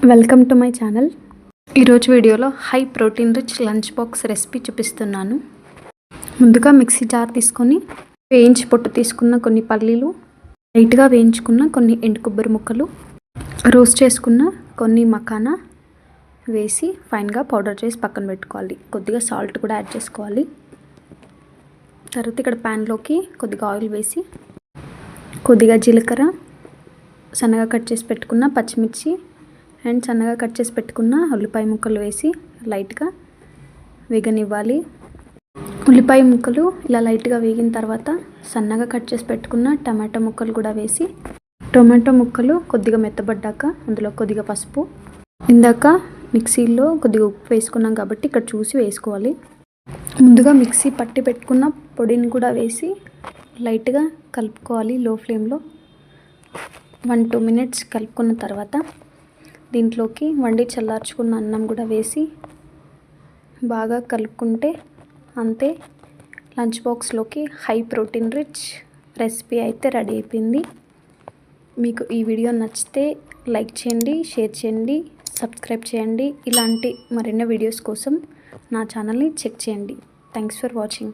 Welcome to my channel. ఈరోజు వీడియోలో high protein rich lunch box recipe చూపిస్తున్నాను. ముందుగా మిక్సీ జార్ తీసుకొని వేయించి పొట్టు తీసుకున్న కొన్ని పల్లీలు, లైట్గా వేయించుకున్న కొన్ని ఎండు కొబ్బరి ముక్కలు, రోస్ట్ చేసుకున్న కొన్ని మకానా వేసి ఫైన్గా పౌడర్ చేసి పక్కన పెట్టుకోవాలి. కొద్దిగా సాల్ట్ కూడా యాడ్ చేసుకోవాలి. తర్వాత ఇక్కడ ప్యాన్లోకి కొద్దిగా ఆయిల్ వేసి కొద్దిగా జీలకర్ర, సన్నగా కట్ చేసి పెట్టుకున్న పచ్చిమిర్చి అండ్ సన్నగా కట్ చేసి పెట్టుకున్న ఉల్లిపాయ ముక్కలు వేసి లైట్గా వేగనివ్వాలి. ఉల్లిపాయ ముక్కలు ఇలా లైట్గా వేగిన తర్వాత సన్నగా కట్ చేసి పెట్టుకున్న టమాటా ముక్కలు కూడా వేసి, టొమాటో ముక్కలు కొద్దిగా మెత్తబడ్డాక అందులో కొద్దిగా పసుపు, ఇందాక మిక్సీలో కొద్దిగా ఉప్పు వేసుకున్నాం కాబట్టి ఇక్కడ చూసి వేసుకోవాలి. ముందుగా మిక్సీ పట్టి పెట్టుకున్న పొడిని కూడా వేసి లైట్గా కలుపుకోవాలి. లో ఫ్లేమ్లో 1-2 మినిట్స్ కలుపుకున్న తర్వాత దీంట్లోకి వండి చల్లార్చుకున్న అన్నం కూడా వేసి బాగా కలుపుకుంటే అంతే, లంచ్ బాక్స్లోకి హై ప్రోటీన్ రిచ్ రెసిపీ అయితే రెడీ అయిపోయింది. మీకు ఈ వీడియో నచ్చితే లైక్ చేయండి, షేర్ చేయండి, సబ్స్క్రైబ్ చేయండి. ఇలాంటి మరిన్ని వీడియోస్ కోసం నా ఛానల్ని చెక్ చేయండి. Thanks for watching.